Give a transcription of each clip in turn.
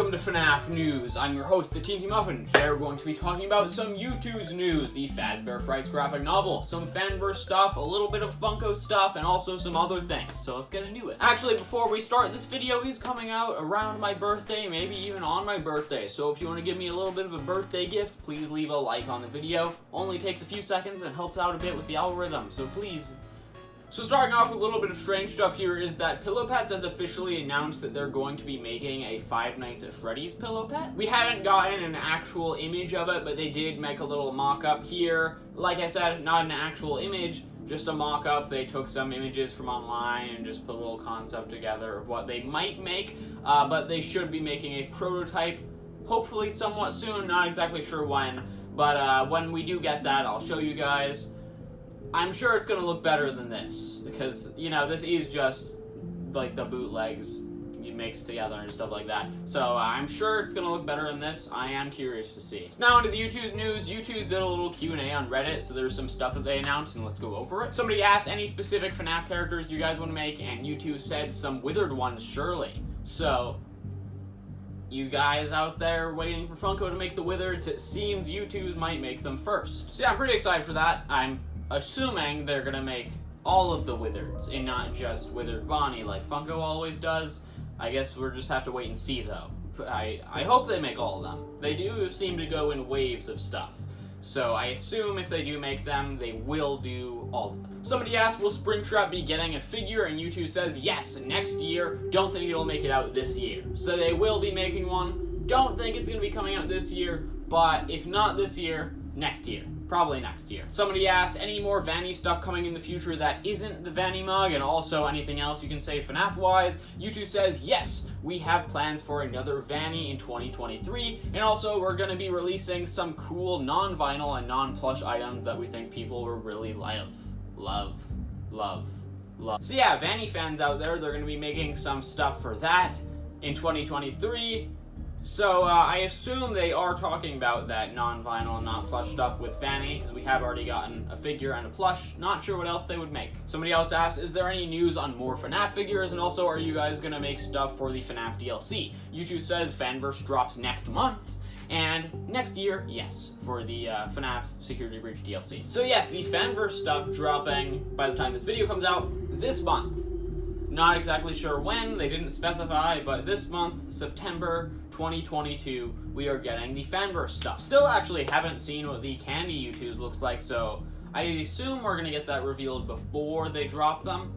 welcome to FNaF News. I'm your host, the TNT Muffin. Today we're going to be talking about some Youtooz news, the Fazbear Frights graphic novel, some fanverse stuff, a little bit of Funko stuff, and also some other things. So let's get into it. Actually, before we start, this video is coming out around my birthday, maybe even on my birthday. So if you want to give me a little bit of a birthday gift, please leave a like on the video. Only takes a few seconds and helps out a bit with the algorithm, so please. So starting off with a little bit of strange stuff here is that Pillow Pets has officially announced that they're going to be making a Five Nights at Freddy's Pillow Pet. We haven't gotten an actual image of it, but they did make a little mock-up here. Like I said, not an actual image, just a mock-up. They took some images from online and just put a little concept together of what they might make, but they should be making a prototype, hopefully somewhat soon, not exactly sure when, but when we do get that, I'll show you guys. I'm sure it's going to look better than this, because, you know, this is just, like, the bootlegs you mix together and stuff like that. So, I'm sure it's going to look better than this. I am curious to see. So now into the Youtooz news. Youtooz did a little Q&A on Reddit, so there's some stuff that they announced, and let's go over it. Somebody asked any specific FNaF characters you guys want to make, and Youtooz said some withered ones, surely. So, you guys out there waiting for Funko to make the wizards, it seems Youtooz might make them first. So yeah, I'm pretty excited for that. I'm assuming they're gonna make all of the wizards and not just Withered Bonnie like Funko always does. I guess we'll just have to wait and see though. I hope they make all of them. They do seem to go in waves of stuff. So I assume if they do make them, they will do all of them. Somebody asked, will Springtap be getting a figure? And Youtooz says, yes, next year. Don't think it'll make it out this year. So they will be making one. Don't think it's gonna be coming out this year, but if not this year, next year. Probably next year. Somebody asked, any more Vanny stuff coming in the future that isn't the Vanny mug, and also anything else you can say FNaF-wise? Youtooz says, yes, we have plans for another Vanny in 2023, and also we're going to be releasing some cool non-vinyl and non-plush items that we think people will really love. So yeah, Vanny fans out there, they're going to be making some stuff for that in 2023. So, I assume they are talking about that non-vinyl and non-plush stuff with Vanny, because we have already gotten a figure and a plush. Not sure what else they would make. Somebody else asked, is there any news on more FNaF figures, and also are you guys gonna make stuff for the FNaF DLC? Youtooz says Fanverse drops next month, and next year, yes, for the FNaF Security Breach DLC. So yes, the Fanverse stuff dropping by the time this video comes out this month. Not exactly sure when, they didn't specify, but this month, September 2022, we are getting the Fanverse stuff. Still actually haven't seen what the candy Youtooz looks like, so I assume we're gonna get that revealed before they drop them.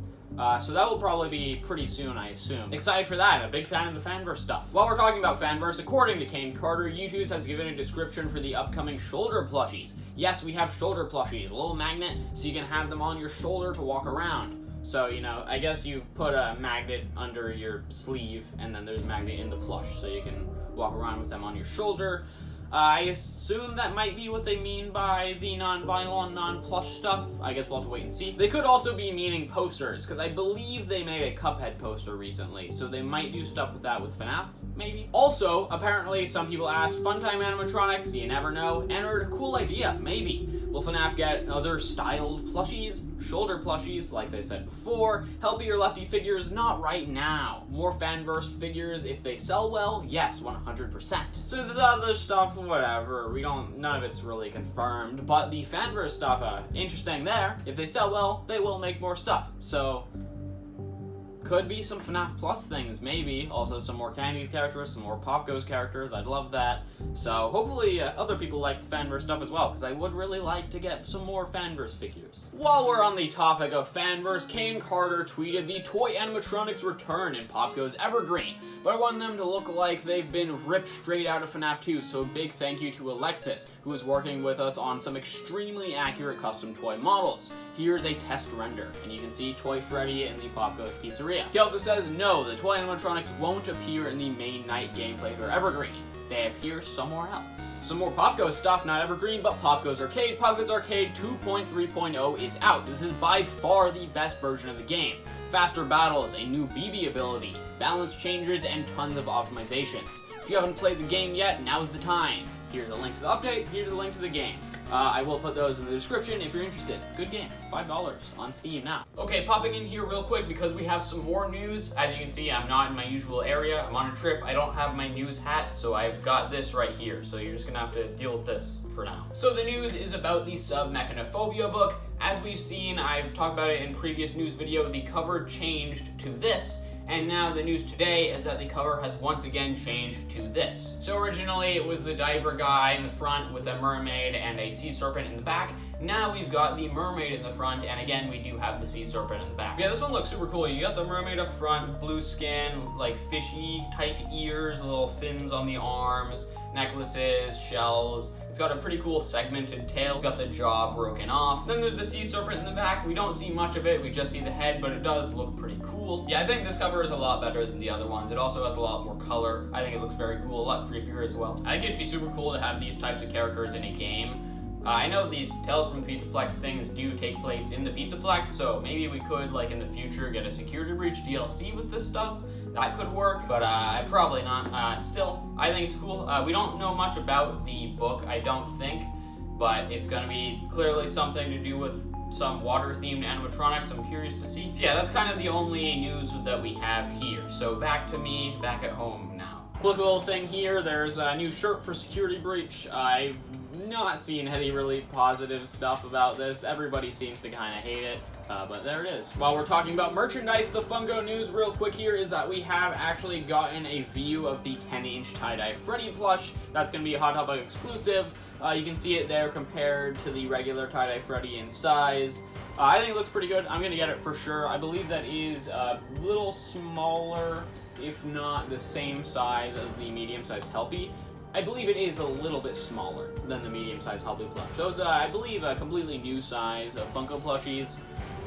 So that will probably be pretty soon, I assume. Excited for that, a big fan of the Fanverse stuff. While we're talking about Fanverse, according to Kane Carter, Youtooz has given a description for the upcoming shoulder plushies. Yes, we have shoulder plushies, a little magnet, so you can have them on your shoulder to walk around. So, you know, I guess you put a magnet under your sleeve, and then there's a magnet in the plush, so you can walk around with them on your shoulder. I assume that might be what they mean by the non-vinyl and non-plush stuff. I guess we'll have to wait and see. They could also be meaning posters, because I believe they made a Cuphead poster recently, so they might do stuff with that with FNaF, maybe? Also, apparently some people asked, Funtime animatronics, you never know. Ennard, cool idea, maybe. Will FNaF get other styled plushies, shoulder plushies, like they said before? Helpy or Lefty figures, not right now. More Fanverse figures, if they sell well, yes, 100%. So this other stuff, whatever, none of it's really confirmed, but the Fanverse stuff, interesting there. If they sell well, they will make more stuff. So, could be some FNaF Plus things, maybe. Also some more Candies characters, some more POPGOES characters, I'd love that. So hopefully other people like the Fanverse stuff as well, because I would really like to get some more Fanverse figures. While we're on the topic of Fanverse, Kane Carter tweeted the toy animatronics return in POPGOES Evergreen, but I want them to look like they've been ripped straight out of FNaF 2, so big thank you to Alexis, who is working with us on some extremely accurate custom toy models. Here's a test render, and you can see Toy Freddy in the POPGOES Pizzeria. He also says, no, the toy animatronics won't appear in the main night gameplay for Evergreen. They appear somewhere else. Some more POPGOES stuff, not Evergreen, but POPGOES Arcade. POPGOES Arcade 2.3.0 is out. This is by far the best version of the game. Faster battles, a new BB ability, balance changes, and tons of optimizations. If you haven't played the game yet, now's the time. Here's a link to the update, here's a link to the game. I will put those in the description if you're interested. Good game, $5 on Steam now. Okay, popping in here real quick because we have some more news. As you can see, I'm not in my usual area. I'm on a trip. I don't have my news hat, so I've got this right here. So you're just gonna have to deal with this for now. So the news is about the Submechanophobia book. As we've seen, I've talked about it in previous news video, the cover changed to this. And now the news today is that the cover has once again changed to this. So originally it was the diver guy in the front with a mermaid and a sea serpent in the back. Now we've got the mermaid in the front, and again we do have the sea serpent in the back. Yeah, this one looks super cool. You got the mermaid up front, blue skin, like fishy type ears, little fins on the arms, necklaces, shells. It's got a pretty cool segmented tail. It's got the jaw broken off. Then there's the sea serpent in the back. We don't see much of it. We just see the head, but it does look pretty cool. Yeah, I think this cover is a lot better than the other ones. It also has a lot more color. I think it looks very cool, a lot creepier as well. I think it'd be super cool to have these types of characters in a game. I know these Tales from the Pizzaplex things do take place in the Pizzaplex, so maybe we could, like in the future, get a Security Breach DLC with this stuff. That could work, but probably not. Still, I think it's cool. We don't know much about the book, I don't think, but it's gonna be clearly something to do with some water-themed animatronics. I'm curious to see. So yeah, that's kind of the only news that we have here. So back to me, back at home now. Quick little thing here, there's a new shirt for Security Breach. I've not seen any really positive stuff about this. Everybody seems to kind of hate it, but there it is. While we're talking about merchandise, the Funko news real quick here is that we have actually gotten a view of the 10-inch tie-dye Freddy plush. That's going to be a Hot Topic exclusive. You can see it there compared to the regular tie-dye Freddy in size. I think it looks pretty good. I'm going to get it for sure. I believe that is a little smaller, if not the same size as the medium-sized Helpy. I believe it is a little bit smaller than the medium-sized Helpy plush. So it's, I believe, a completely new size of Funko plushies.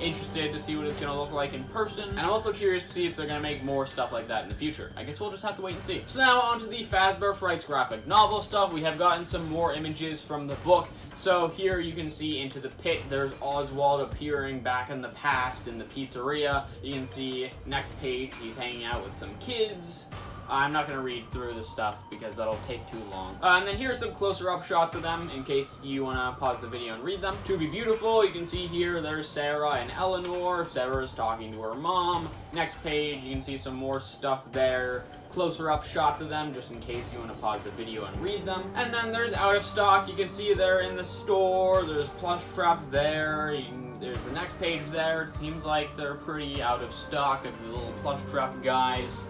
Interested to see what it's going to look like in person. And I'm also curious to see if they're going to make more stuff like that in the future. I guess we'll just have to wait and see. So now on to the Fazbear Frights graphic novel stuff. We have gotten some more images from the book. So here you can see into the pit, there's Oswald appearing back in the past in the pizzeria. You can see next page, he's hanging out with some kids. I'm not going to read through this stuff because that'll take too long. And then here's some closer up shots of them in case you want to pause the video and read them. To be beautiful, you can see here there's Sarah and Eleanor. Sarah's talking to her mom. Next page, you can see some more stuff there. Closer up shots of them just in case you want to pause the video and read them. And then there's out of stock. You can see they're in the store. There's plush trap there. There's the next page there. It seems like they're pretty out of stock of the little plush trap guys.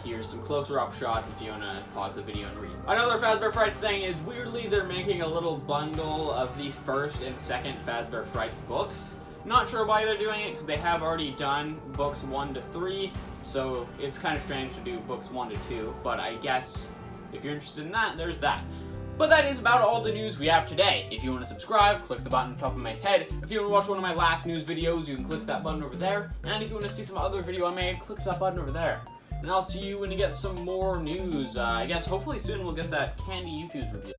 Here's some closer up shots if you want to pause the video and read. Another Fazbear Frights thing is, weirdly, they're making a little bundle of the first and second Fazbear Frights books. Not sure why they're doing it, because they have already done books 1 to 3, so it's kind of strange to do books 1 to 2, but I guess if you're interested in that, there's that. But that is about all the news we have today. If you want to subscribe, click the button on top of my head. If you want to watch one of my last news videos, you can click that button over there. And if you want to see some other video I made, click that button over there. And I'll see you when you get some more news. I guess hopefully soon we'll get that candy Youtooz review.